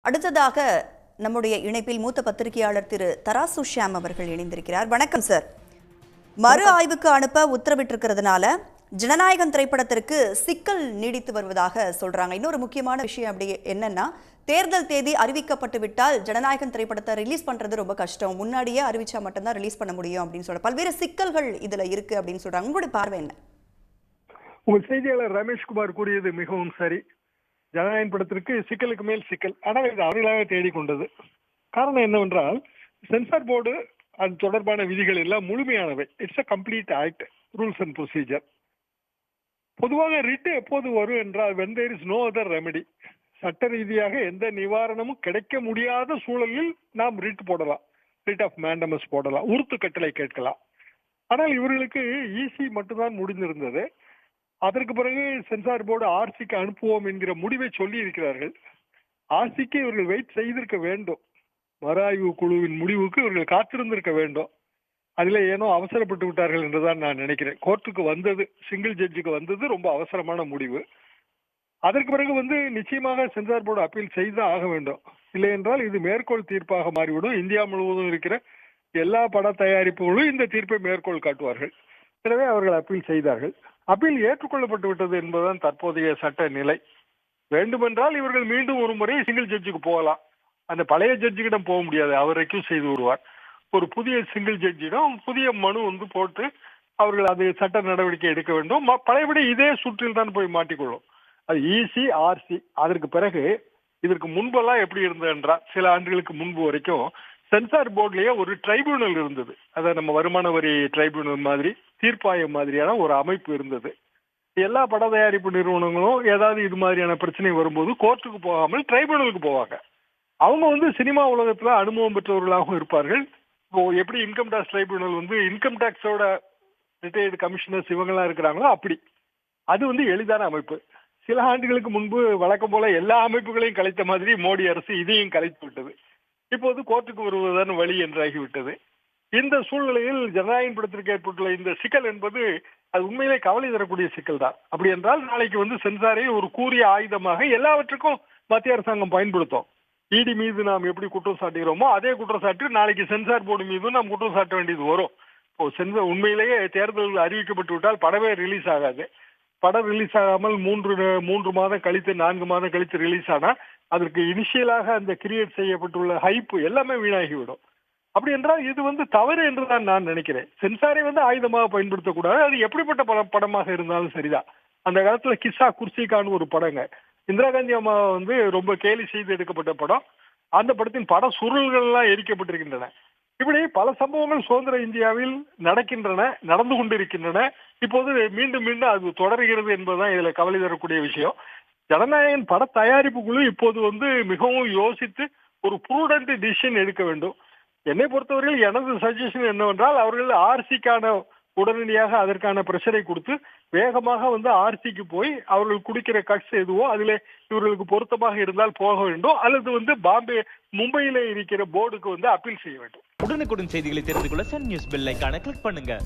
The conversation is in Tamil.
அடுத்ததாக நம்முடைய இணைப்பில் மூத்த பத்திரிகையாளர் திரு தராசு ஷியாம் அவர்கள் இணைந்திருக்கிறார். வணக்கம் சார். மறு ஆய்வுக்கு அனுப்ப உத்தரவிட்டிருக்கிறதுனால ஜனநாயகம் திரைப்படத்திற்கு சிக்கல் நீடித்து வருவதாக சொல்றாங்க. இன்னொரு முக்கியமான விஷயம் அப்படி என்னன்னா, தேர்தல் தேதி அறிவிக்கப்பட்டு விட்டால் ஜனநாயகம் திரைப்படத்தை ரிலீஸ் பண்றது ரொம்ப கஷ்டம், முன்னாடியே அறிவிச்சா மட்டும்தான் ரிலீஸ் பண்ண முடியும் அப்படின்னு சொல்ற பல்வேறு சிக்கல்கள் இதுல இருக்கு அப்படின்னு சொல்றாங்க. உங்களுடைய பார்வை என்ன? உங்கள் செய்தியாளர் ரமேஷ்குமார் கூறியது மிகவும் சரி. ஜனநாயகம் படத்திற்கு சிக்கலுக்கு மேல் சிக்கல். ஆனால் இது அவர்களாக தேடிக்கொண்டது. காரணம் என்னவென்றால், சென்சார் போர்டு அது தொடர்பான விதிகள் எல்லாம் முழுமையானவை. It's a complete act, rules and procedure. பொதுவாக ரிட் எப்போது வரும் என்றால் when there is no other remedy, சட்ட ரீதியாக எந்த நிவாரணமும் கிடைக்க முடியாத சூழலில் நாம் ரிட் போடலாம், ரிட் ஆஃப் மேண்டமஸ் போடலாம், உறுத்து கட்டளை கேட்கலாம். ஆனால் இவர்களுக்கு ஈசி மட்டும்தான் முடிந்திருந்தது. அதற்கு பிறகு சென்சார் போர்டு ஆர்சிக்கு அனுப்புவோம் என்கிற முடிவை சொல்லி இருக்கிறார்கள். ஆர்சிக்கு இவர்கள் வெயிட் செய்திருக்க வேண்டும். மறுஆய்வு குழுவின் முடிவுக்கு இவர்கள் காத்திருந்திருக்க வேண்டும். அதில் ஏனோ அவசரப்பட்டு விட்டார்கள் என்றுதான் நான் நினைக்கிறேன். கோர்ட்டுக்கு வந்தது, சிங்கிள் ஜட்ஜுக்கு வந்தது ரொம்ப அவசரமான முடிவு. அதற்கு பிறகு நிச்சயமாக சென்சார் போர்டு அப்பீல் செய்து ஆக வேண்டும். இல்லை என்றால் இது மேற்கோள் தீர்ப்பாக மாறிவிடும். இந்தியா முழுவதும் இருக்கிற எல்லா பட தயாரிப்புகளும் இந்த தீர்ப்பை மேற்கோள் காட்டுவார்கள். எனவே அவர்கள் அப்பீல் செய்தார்கள். அப்பீல் ஏற்றுக்கொள்ளப்பட்டு விட்டது என்பதுதான் தற்போதைய சட்ட நிலை. வேண்டுமென்றால் இவர்கள் மீண்டும் ஒரு முறை சிங்கிள் ஜட்ஜுக்கு போகலாம். அந்த பழைய ஜட்ஜுக்கிடம் போக முடியாது, அவர் ரெக்யூஸ் செய்து வருவார். ஒரு புதிய சிங்கிள் ஜட்ஜிடம் புதிய மனு போட்டு அவர்கள் அது சட்ட நடவடிக்கை எடுக்க வேண்டும். பழையபடி இதே சுற்றில் தான் போய் மாட்டிக்கொள்ளும். அது ஈசி ஆர்சி. அதற்கு பிறகு இதற்கு முன்பெல்லாம் எப்படி இருந்தது என்றால், சில ஆண்டுகளுக்கு முன்பு வரைக்கும் சென்சார் போர்ட்லயே ஒரு ட்ரைபியூனல் இருந்தது. அதை நம்ம வருமான வரி ட்ரைபியூனல் மாதிரி, தீர்ப்பாயம் மாதிரியான ஒரு அமைப்பு இருந்தது. எல்லா பட தயாரிப்பு நிறுவனங்களும் ஏதாவது இது மாதிரியான பிரச்சனை வரும்போது கோர்ட்டுக்கு போகாமல் ட்ரைபியூனலுக்கு போவாங்க. அவங்க சினிமா உலகத்துல அனுபவம் பெற்றவர்களாகவும் இருப்பார்கள். இப்போ எப்படி இன்கம் டாக்ஸ் ட்ரைபியூனல் இன்கம் டாக்ஸோட ரிட்டையர்டு கமிஷனர்ஸ் இவங்கெல்லாம் இருக்கிறாங்களோ அப்படி அது எளிதான அமைப்பு. சில ஆண்டுகளுக்கு முன்பு வழக்கம் போல எல்லா அமைப்புகளையும் கலைத்த மாதிரி மோடி அரசு இதையும் கலைத்து விட்டது. இப்போது கோர்ட்டுக்கு வருவதுதான் வழி என்றாகிவிட்டது. இந்த சூழ்நிலையில் ஜனநாயகம் படத்திற்கு ஏற்பட்டுள்ள இந்த சிக்கல் என்பது அது உண்மையிலே கவலை தரக்கூடிய சிக்கல் தான். அப்படி என்றால் நாளைக்கு சென்சாரை ஒரு கூரிய ஆயுதமாக எல்லாவற்றுக்கும் மத்திய அரசாங்கம் பயன்படுத்தும். இடி மீது நாம் எப்படி குற்றம் சாட்டுகிறோமோ அதே குற்றச்சாட்டு நாளைக்கு சென்சார் போர்டு மீதும் நாம் குற்றம் சாட்ட வேண்டியது வரும். இப்போ சென்சார் உண்மையிலேயே தேர்தல் அறிவிக்கப்பட்டு விட்டால் படமே ரிலீஸ் ஆகாது. படம் ரிலீஸ் ஆகாமல் 3 மாதம் கழித்து 4 மாதம் கழித்து ரிலீஸ் ஆனா அதற்கு இனிஷியலாக அந்த கிரியேட் செய்யப்பட்டுள்ள ஹைப்பு எல்லாமே வீணாகிவிடும். அப்படி என்றால் இது தவறு என்றுதான் நான் நினைக்கிறேன். சென்சாரை ஆயுதமாக பயன்படுத்தக்கூடாது. அது எப்படிப்பட்ட படமாக இருந்தாலும் சரிதான். அந்த காலத்துல கிஸ்ஸா குர்சிகான்னு ஒரு படங்க, இந்திரா காந்தி அம்மா ரொம்ப கேலி செய்து எடுக்கப்பட்ட படம். அந்த படத்தின் பட சுருள்கள் எல்லாம் எரிக்கப்பட்டிருக்கின்றன. இப்படி பல சம்பவங்கள் சுதந்திர இந்தியாவில் நடந்து கொண்டிருக்கின்றன. இப்போது மீண்டும் மீண்டும் அது தொடர்கிறது என்பதுதான் இதுல கவலை தரக்கூடிய விஷயம். ஜனநாயகன் பட தயாரிப்பு குழு இப்போது மிகவும் யோசித்து ஒரு ப்ரூடன்ட் டிசிஷன் எடுக்க வேண்டும். என்னை பொறுத்தவரையில் எனது சஜஷன் என்னவென்றால், அவர்கள் ஆர்சிக்கான உடனடியாக அதற்கான பிரஷரை கொடுத்து வேகமாக ஆர்சிக்கு போய் அவர்கள் குடிக்கிற கட்ஸ் எதுவோ அதில் இவர்களுக்கு பொருத்தமாக இருந்தால் போக வேண்டும், அல்லது மும்பையில இருக்கிற போர்டுக்கு அப்பீல் செய்ய வேண்டும். உடனுக்குடன் செய்திகளை தெரிந்து கொள்ள சன் நியூஸ் பெல் ஐகானை கிளிக் பண்ணுங்க.